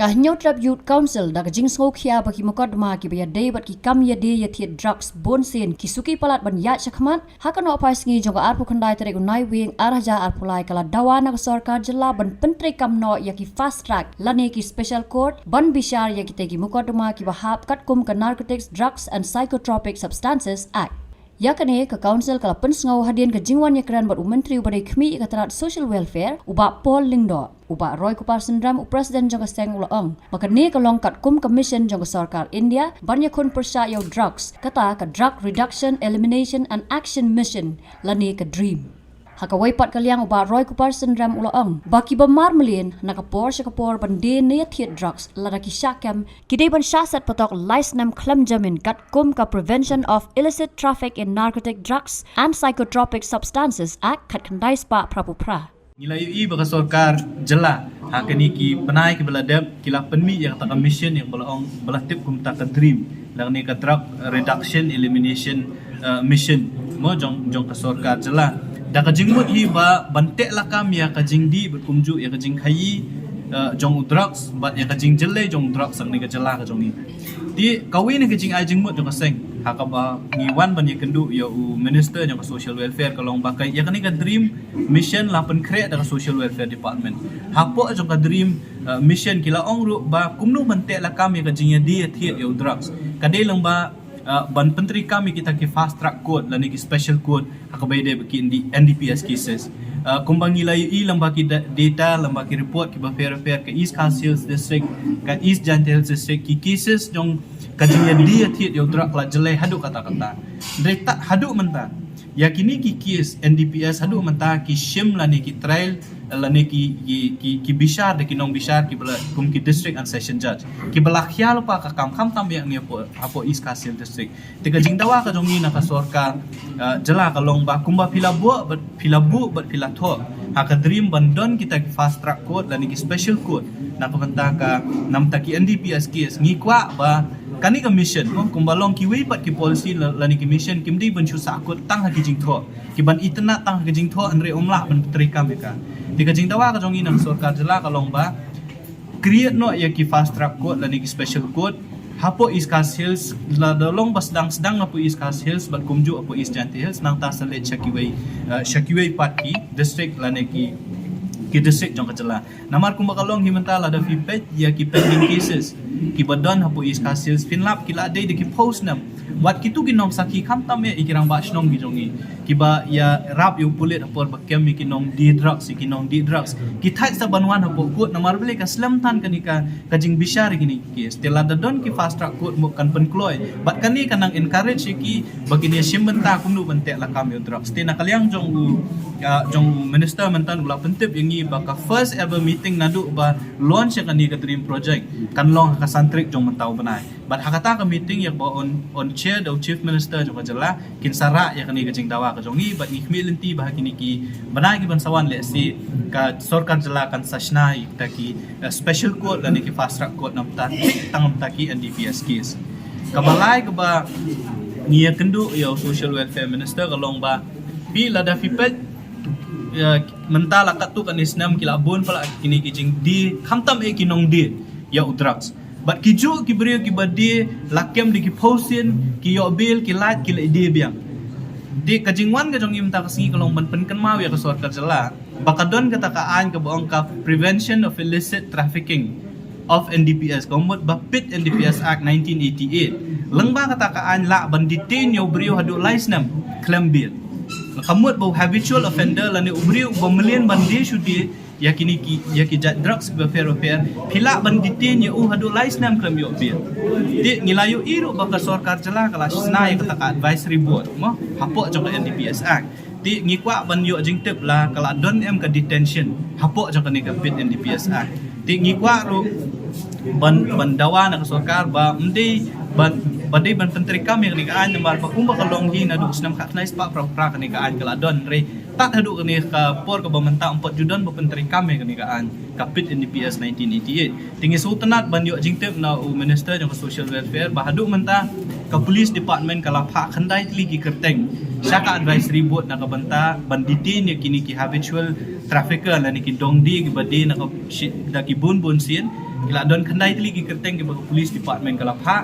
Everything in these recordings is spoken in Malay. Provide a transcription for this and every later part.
Kahnyot Rap Youth Council da kajing sokya baki mukadma ki baya day bat ki kam ya day ya thiet drugs bon sen ki suki palat ban ya chakman hakano apai singi jonga arpu khandai tere gunai wing arhaja arpulai kala dawana sarkar jilla ban pentre kamno ya ki fast track lane ki special court ban bishar ya ki tegi mukadma ki bahap katkum ka narcotics drugs and psychotropic substances act yakane ka council kala pensngau hadian ka jingwan yakran bat menteri ubadai khmi ikatarat social welfare uba Paul Lingdo uba Roy Kupar Sendram president jangka seng ulaong makane ka long katkum commission jangka sarkar India banya khon persya yo drugs kata ka drug reduction elimination and action mission lani ka dream hakawai pat kaliang uba Roy Kupar Sendram ulaong baki bamar melin nakapor syakapor bande ne thiet drugs ladaki syakam kidai ban syasat patok license klam jamin katkum ka prevention of illicit traffic in narcotic drugs and psychotropic substances act kat khandai spa prapupra Nilai UI baka sarkar jela hakani ki penai ki beladap kila penmi yang tak mission yang belaong belatip kum tak dream lang ni ka drug reduction elimination mission mo jong ka sarkar jela da ka jingmut hi ba bantek lakam ya ka jingdi berkumju ya ka jing khayi jong drugs bat ya ka jing jelle jong drugs sang ni ka jela ka jong ni di kawin ni ka jing ai jingmut jong ka seng hakaba ngiwan ban ye kendu ya minister jong ka social welfare kalong bakai ya kan ni ka dream mission lapan kre da social welfare department hapo jong ka dream mission kila ong ru ba kumnu bantek lakam ya ka jing ya dia thiet ya drugs kadai lang ba ban penteri kami kita ki fast track code lani ki special code hakabai de baki di NDPS cases kumbang nilai i lambaki data lambaki report ki ba fair ke East Coast Hills district ka East Jantel district ki cases jong kajian dia thiet yo drug la jelai hadu kata-kata data hadu menta yakini ki case NDPS hadu menta ki shim lani ki trial lani ki bishar de ki nong bishar ki bala kum ki district and session judge ki bala khial pa ka kam tam yang ni apo East Coast Hills district tiga jingdawa ka jongi na ka sorka jela ka long ba kumba filabu but filatho haka dream bandon kita ki fast track code lani ki special code na pementa ka namta ki NDPS case ngikwa ba kani ka mission kumbalong ki wei pat ki policy lani ki mission kimdi ban chu sakut tang ha ki jing tho ki ban itna tang ha ki jing tho anre omla ban trika meka tiga jing dawa ka jongi nang sarkar jela ka long ba create no ya ki fast track code lani ki special code hapo East Coast Hills la dolong basdang sedang apo East Coast Hills bat kumju apo East Jantel Hills nang ta salet Shakiwei pat ki district lani ki district jong kacela namar kumbakalong himantala da feedback ya ki pending cases ki badon hapo East Coast Hills finlap kila day de ki post nam wat kitu ginong saki khamtam me ikirang ba shnong gijongi ki ba ya rap yu pulit hapo bakem ki nong di drugs ki thai sa banwan hapo kot namar bele ka slam tan kanika kajing bishar gini ki stela da don ki fast track kot mo kan penkloy bat kani kanang encourage ki bagini simbenta kumnu bente la kam yu drugs tena kalyang jong minister mentan ula pentip yangi baka first ever meeting nadu ba launch kan ni ka dream project kan long ka santrik jong mentau banai but hakata ka meeting ya ba on chair the chief minister jong jala kin sara ya kan ni ka jing dawa ka jongi but ni khmilenti ba kini ki banai ki bansawan le si ka sarkar jala kan sashna ta ki special code lani ki fast track code nam ta tangam ta ki NDPS case kabalai ka ba ni kendu ya social welfare minister kalong ba bi lada fipet mentala katu kan isnam kila bon pala kini kijing di khamtam e kinong di ya drugs but kijo ki brio ki badi lakem di ki posin ki yo bill ki light ki le di biang di kajingwan ka jong imta kasi kalong ban pen kan maw ya ka sarkar jela bakadon kata kaan ka boong ka prevention of illicit trafficking of NDPS komot bapit NDPS Act 1988 lengba kata kaan la ban detain yo brio hadu license claim bill kamut bau habitual offender lani ubri bamelian bandi shudi yakini ki jat drugs be fair pila bandi tin ya hadu license kram yo bir di ngilayu iru baka sarkar jela kala snai kata advisory board mo hapo jong NDPS Act di ngikwa ban yo jingtep la kala don em ka detention hapo jong ni ka fit NDPS Act di ngikwa ru ban dawa na sarkar ba mdi badai ban penteri kami ni kaan namar pa kumba kalong hi na dus nam khaknais pa pra ni kaan kala don re tak hadu ni ka por ka bamenta 4 judon ba penteri kami ni kaan kapit NDPS 1988 tingi sultanat ban yo jingtep na minister jong social welfare ba hadu menta ka police department kala pha khandai tli ki kerteng saka advisory board na ka banta banditi ni kini ki habitual trafficker la ni ki dongdi ki badi na ka da ki bun sin kila don kandai tili ki kerteng ki police department kala pha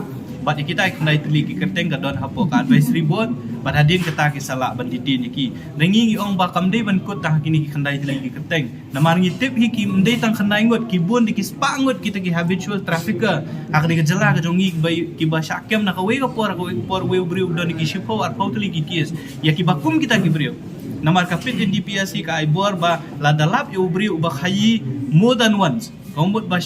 bat kita kandai tili ki kerteng ka don hapo ka advisory board bat hadin kata ki sala ban titin ki nengi ong ba kamdei ban kut tah kini ki kandai tili ki kerteng namar ngi tip hi ki mdei tang kandai ngot ki bon di ki spa ngot kita ki habitual trafficker akni ka jela ka jongi ki ba syakem na ka we ka por we briu don ki shipo ar pautli ki kies ya ki bakum kita ki briu namar kapit NDPS ka ibor ba ladalap yo briu ba khayi more than once kombot ba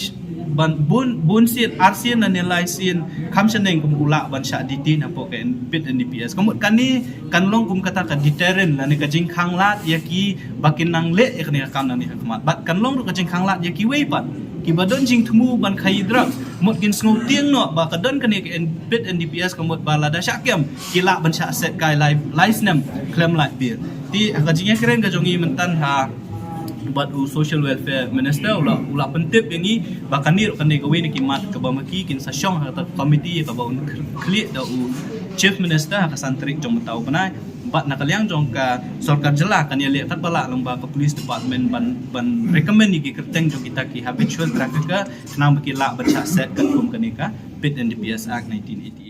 ban bun sin arsin na nilai sin kamshaneng kum ula ban sha ditin apo ka pit NDPS kombot kani kanlong kum kata ka deterrent la ni ka jing khang lat ya ki bakin nang le ek ni kam na ni hakmat bat kanlong ru ka jing khang lat ya ki wei pat ki badon jing thmu ban khai drugs mot kin sngo tieng no ba ka don kani ka pit NDPS kombot ba lada syakem ki la ban sha set kai live nem klem lat bir ti ka jing keren ka jongi mentan ha buat social welfare minister ula pentip yang ni bahkan ni kan gawe ni kimat ke bamaki kin sasyong atau komiti ka ba clear da chief minister ka santrik jong tau panai bat nakaliang jong ka sarkar jela kan ya le kat bala lomba ka police department ban recommend ni ki kerteng jong kita ki habitual trafficker kenang baki la baca set kan kum kanika pit NDPS Act 1980